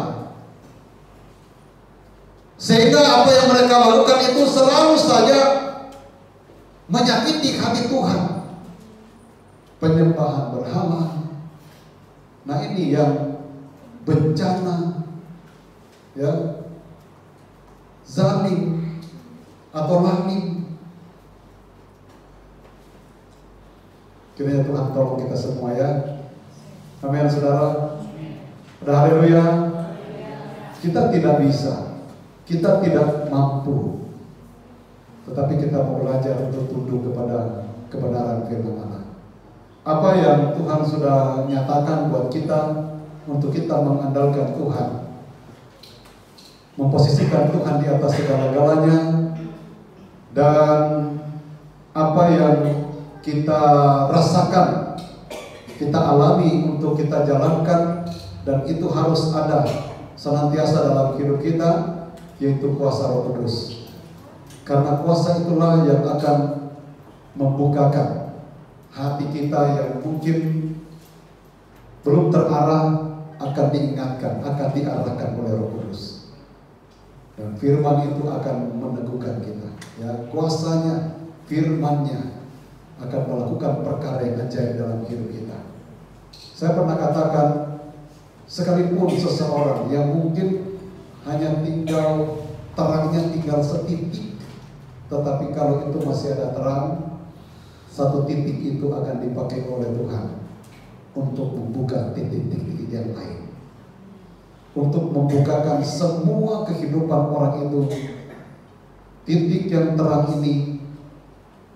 Sehingga apa yang mereka lakukan itu selalu saja menyakiti hati Tuhan. Penyembahan berhala. Nah, ini yang bencana, ya. zalim, atau lalim. Kiranya Tuhan tolong kita semua ya. Amin saudara. Haleluya. Kita tidak bisa, kita tidak mampu, tetapi kita mau belajar untuk tunduk kepada kebenaran firman Allah. Apa yang Tuhan sudah nyatakan buat kita, untuk kita mengandalkan Tuhan, memposisikan Tuhan di atas segala-galanya, dan apa yang kita rasakan, kita alami untuk kita jalankan, dan itu harus ada senantiasa dalam hidup kita, yaitu kuasa Roh Kudus. Karena kuasa itulah yang akan membukakan hati kita yang mungkin belum terarah, akan diingatkan, akan diarahkan oleh Roh Kudus. Dan firman itu akan meneguhkan kita. Ya, kuasanya, firman-Nya akan melakukan perkara yang ajaib dalam hidup kita. Saya pernah katakan, sekalipun seseorang yang mungkin hanya tinggal terangnya tinggal setitik, tetapi kalau itu masih ada terang, satu titik itu akan dipakai oleh Tuhan untuk membuka titik-titik yang lain, untuk membukakan semua kehidupan orang itu. Titik yang terang ini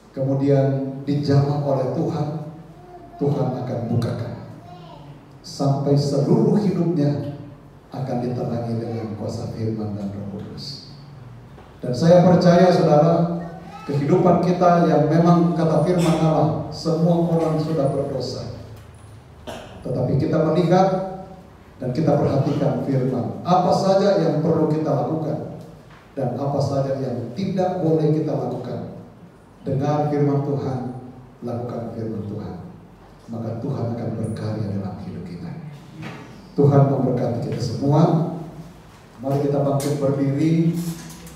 kemudian dijamah oleh Tuhan, Tuhan akan bukakan sampai seluruh hidupnya akan diterangi dengan kuasa firman dan Roh Kudus. Dan saya percaya saudara, kehidupan kita yang memang kata firman Allah, semua orang sudah berdosa, tetapi kita melihat dan kita perhatikan firman, apa saja yang perlu kita lakukan dan apa saja yang tidak boleh kita lakukan. Dengar firman Tuhan, lakukan firman Tuhan, maka Tuhan akan berkarya dalam hidup kita. Tuhan memberkati kita semua. Mari kita bangkit berdiri.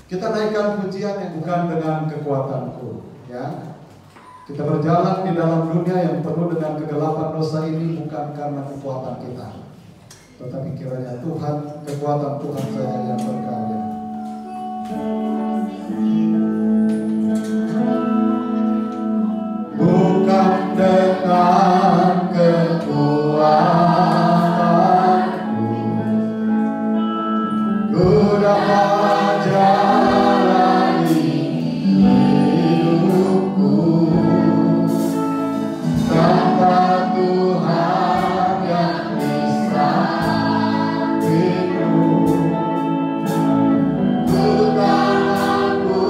Kita naikkan pujian yang bukan dengan kekuatanku, ya. Kita berjalan di dalam dunia yang penuh dengan kegelapan dosa ini bukan karena kekuatan kita, tetapi kiranya Tuhan, kekuatan Tuhan saja yang berkarya. Bukan dengan kekuatanku ku dapat jalani hidupku, tanpa Tuhan yang bisa hidup. Ku tak mampu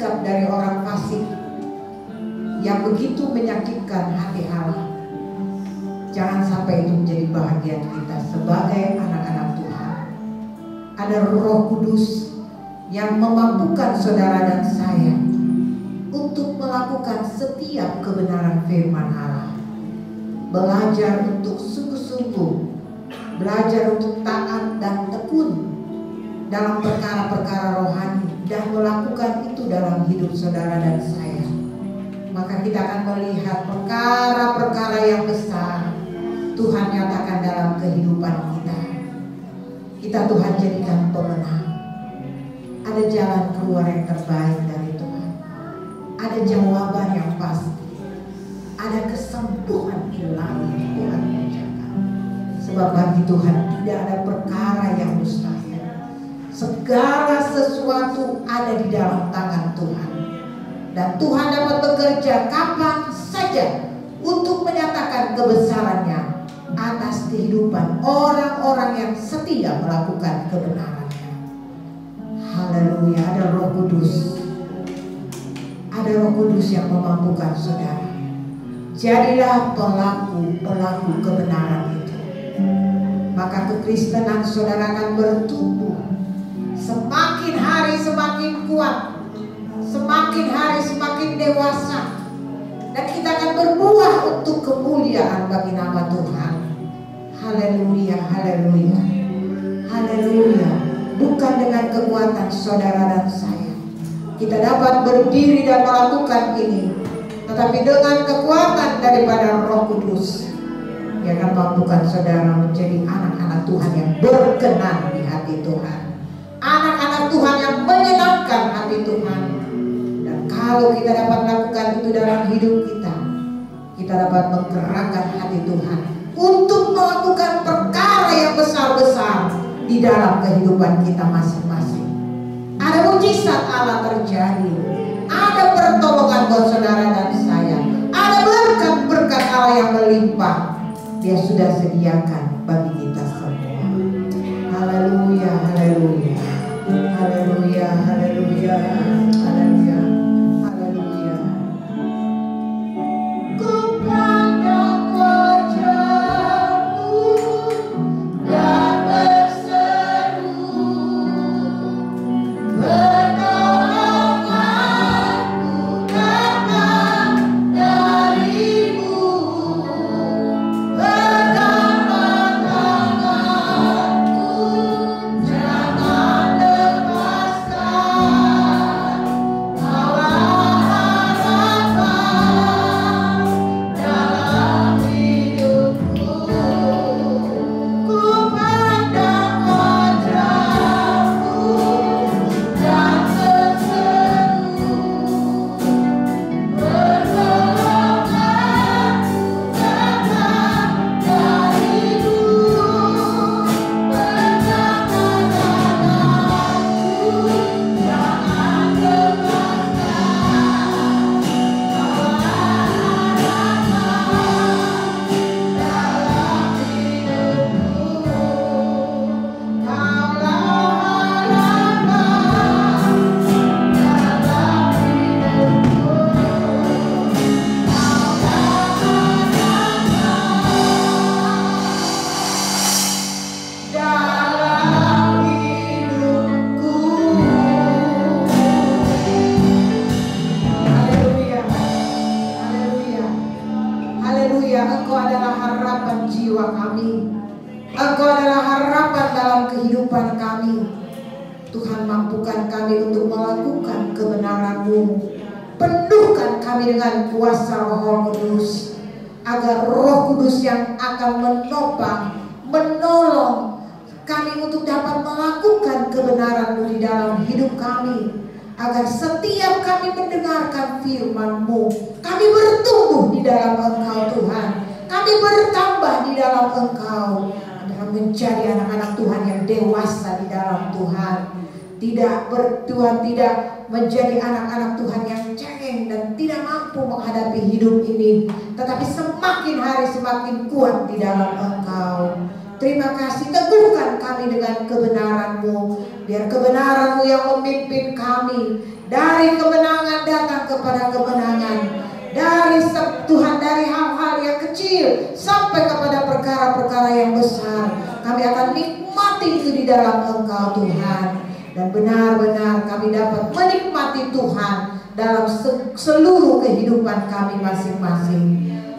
sikap dari orang fasik yang begitu menyakitkan hati Allah. Jangan sampai itu menjadi bahagian kita sebagai anak-anak Tuhan. Ada Roh Kudus yang memampukan saudara dan saya untuk melakukan setiap kebenaran firman Allah. Belajar untuk sungguh-sungguh, belajar untuk taat dan tekun dalam perkara-perkara rohani, dan melakukan itu dalam hidup saudara dan saya. Maka kita akan melihat perkara-perkara yang besar Tuhan nyatakan dalam kehidupan kita. Kita Tuhan jadikan pemenang. Ada jalan keluar yang terbaik dari Tuhan. Ada jawaban yang pasti. Ada kesembuhan ilahi yang Tuhan kerjakan. Sebab bagi Tuhan tidak ada perkara yang mustahil. Segala sesuatu ada di dalam tangan Tuhan. Dan Tuhan dapat bekerja kapan saja untuk menyatakan kebesarannya atas kehidupan orang-orang yang setia melakukan kebenarannya. Haleluya. Ada Roh Kudus. Ada Roh Kudus yang memampukan saudara. Jadilah pelaku kebenaran itu. Maka kekristenan saudara akan bertumbuh. Semakin hari semakin kuat. Semakin hari semakin dewasa. Dan kita akan berbuah untuk kemuliaan bagi nama Tuhan. Haleluya, haleluya, haleluya. Bukan dengan kekuatan saudara dan saya kita dapat berdiri dan melakukan ini, tetapi dengan kekuatan daripada Roh Kudus yang akan mampukan saudara menjadi anak-anak Tuhan yang berkenan di hati Tuhan, anak-anak Tuhan yang menyenangkan hati Tuhan. Dan kalau kita dapat melakukan itu dalam hidup kita, kita dapat menggerakkan hati Tuhan untuk melakukan perkara yang besar-besar di dalam kehidupan kita masing-masing. Ada mujizat Allah terjadi, ada pertolongan buat saudara dan saya, ada berkat-berkat Allah yang melimpah. Dia sudah sediakan bagi kita semua. Haleluya, haleluya, haleluya, haleluya, haleluya, haleluya. Ku pandang wajah-Mu dan berseru, pertolonganku datang dari-Mu. Peganglah tanganku, jangan lepaskan. Kaulah harapan dalam hidupku. Ku pandang wajah-Mu dan berseru, pertolonganku datang dari-Mu. Peganglah tanganku, jangan lepaskan. Kaulah harapan dalam hidupku. Kaulah harapan dalam hidupku. Haleluya, haleluya, haleluya. Engkau adalah harapan jiwa kami. Engkau adalah harapan dalam kehidupan kami. Tuhan, mampukan kami untuk melakukan kebenaran-Mu. Penuhkan kami dengan kuasa Roh Kudus, agar Roh Kudus yang akan menopang, menolong kami untuk dapat melakukan kebenaran-Mu di dalam hidup kami. Agar setiap kami mendengarkan firman-Mu, kami bertumbuh di dalam Engkau Tuhan. Kami bertambah di dalam Engkau, dan menjadi anak-anak Tuhan yang dewasa di dalam Tuhan. Tuhan tidak menjadi anak-anak Tuhan yang cengeng dan tidak mampu menghadapi hidup ini, tetapi semakin hari semakin kuat di dalam Engkau. Terima kasih, teguhkan kami dengan kebenaran-Mu. Biar kebenaran-Mu yang memimpin kami. Dari kebenaran datang kepada kemenangan. Tuhan, dari hal-hal yang kecil sampai kepada perkara-perkara yang besar, kami akan nikmati itu di dalam Engkau Tuhan. Dan benar-benar kami dapat menikmati Tuhan dalam seluruh kehidupan kami masing-masing.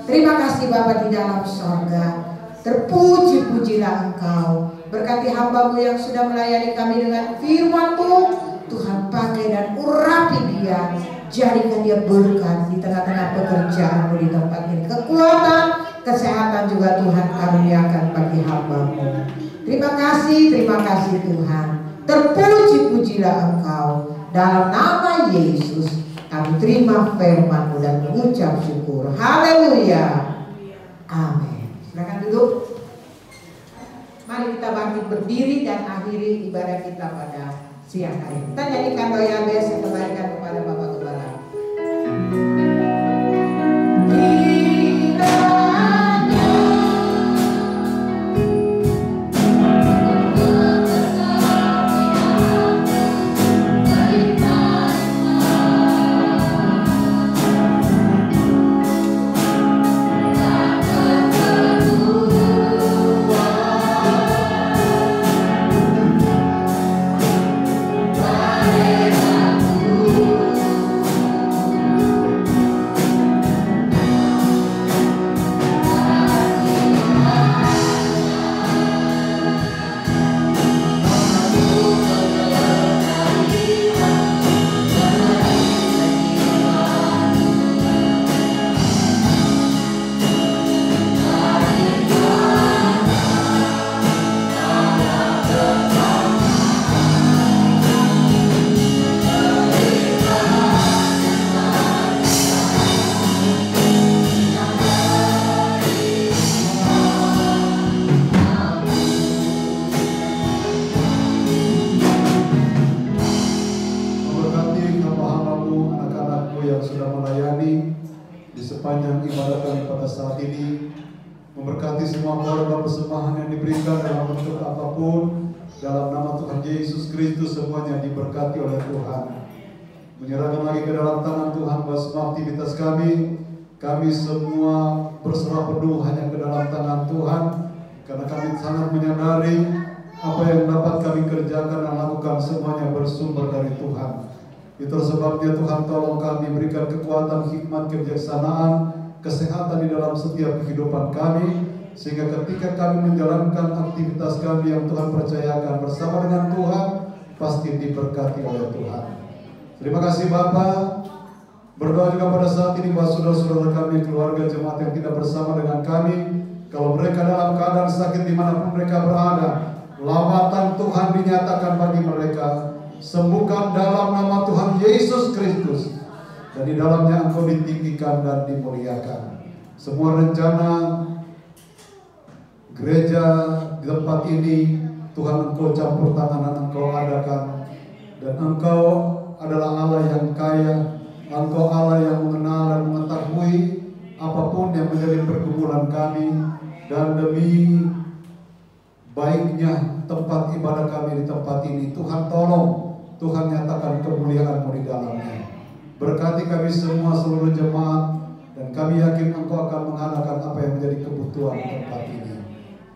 Terima kasih Bapa di dalam sorga. Terpuji-pujilah Engkau. Berkati hamba-Mu yang sudah melayani kami dengan firman-Mu. Tuhan, pakai dan urapi dia. Jadikan dia berkat di tengah-tengah pekerjaan-Mu di tempat ini. Kekuatan, kesehatan juga Tuhan karuniakan bagi hamba-Mu. Terima kasih Tuhan. Terpuji-pujilah Engkau. Dalam nama Yesus kami terima firman-Mu dan mengucap syukur. Haleluya. Amin. Silakan duduk. Mari kita bangkit berdiri dan akhiri ibadah kita pada siang hari. Kita nyanyikan doa bes yang kembalikan kepada Bapak Gembala. Memberkati semua korban persembahan yang diberikan dalam bentuk apapun, dalam nama Tuhan Yesus Kristus semuanya diberkati oleh Tuhan. Menyerahkan lagi ke dalam tangan Tuhan bahwa semua aktivitas kami semua berserah penuh hanya ke dalam tangan Tuhan, karena kami sangat menyadari apa yang dapat kami kerjakan dan lakukan semuanya bersumber dari Tuhan. Itu sebabnya Tuhan tolong kami, berikan kekuatan, hikmat, kebijaksanaan, kesehatan di dalam setiap kehidupan kami, sehingga ketika kami menjalankan aktivitas kami yang Tuhan percayakan bersama dengan Tuhan, pasti diberkati oleh Tuhan. Terima kasih Bapa. Berdoa juga pada saat ini bahwa saudara-saudara kami, keluarga jemaat yang tidak bersama dengan kami, kalau mereka dalam keadaan sakit dimanapun mereka berada, lawatan Tuhan dinyatakan bagi mereka, sembuhkan dalam nama Tuhan Yesus Kristus, dan di dalamnya Engkau ditinggikan dan dimuliakan. Semua rencana gereja di tempat ini, Tuhan Engkau campur tangan, Engkau adakan. Dan Engkau adalah Allah yang kaya, Engkau Allah yang mengenal dan mengetahui apapun yang menjadi pergumulan kami. Dan demi baiknya tempat ibadah kami di tempat ini, Tuhan tolong, Tuhan nyatakan kemuliaan-Mu di dalamnya. Berkati kami semua, seluruh jemaat, dan kami yakin Engkau akan mengadakan apa yang menjadi kebutuhan tempat ini.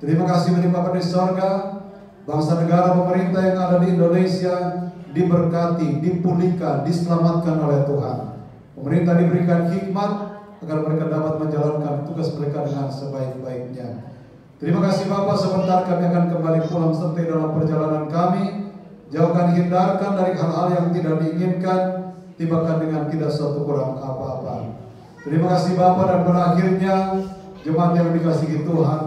Terima kasih Bapa di sorga, bangsa negara pemerintah yang ada di Indonesia diberkati, dipulihkan, diselamatkan oleh Tuhan. Pemerintah diberikan hikmat agar mereka dapat menjalankan tugas mereka dengan sebaik-baiknya. Terima kasih Bapa, sebentar kami akan kembali pulang santai dalam perjalanan kami. Jauhkan, hindarkan dari hal-hal yang tidak diinginkan, tibakan dengan tidak suatu kurang apa-apa. Terima kasih Bapa, dan berakhirnya jemaat yang dikasihi Tuhan,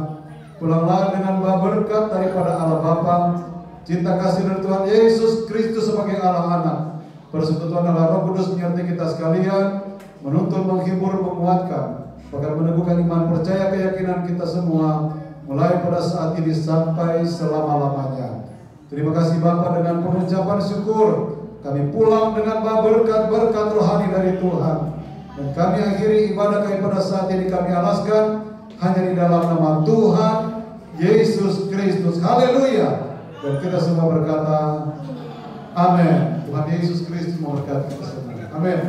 pulanglah dengan berkat daripada Allah Bapa, cinta kasih dari Tuhan Yesus Kristus sebagai Allah Anak, persekutuan Allah Roh Kudus menyertai kita sekalian, menuntun, menghibur, menguatkan, bahkan meneguhkan iman, percaya, keyakinan kita semua, mulai pada saat ini sampai selama-lamanya. Terima kasih Bapa, dengan pengucapan syukur kami pulang dengan berkat-berkat rohani dari Tuhan. Dan kami akhiri ibadah kami pada saat ini, kami alaskan hanya di dalam nama Tuhan Yesus Kristus. Haleluya. Dan kita semua berkata amin. Tuhan Yesus Kristus memberkati kita semua. Amin.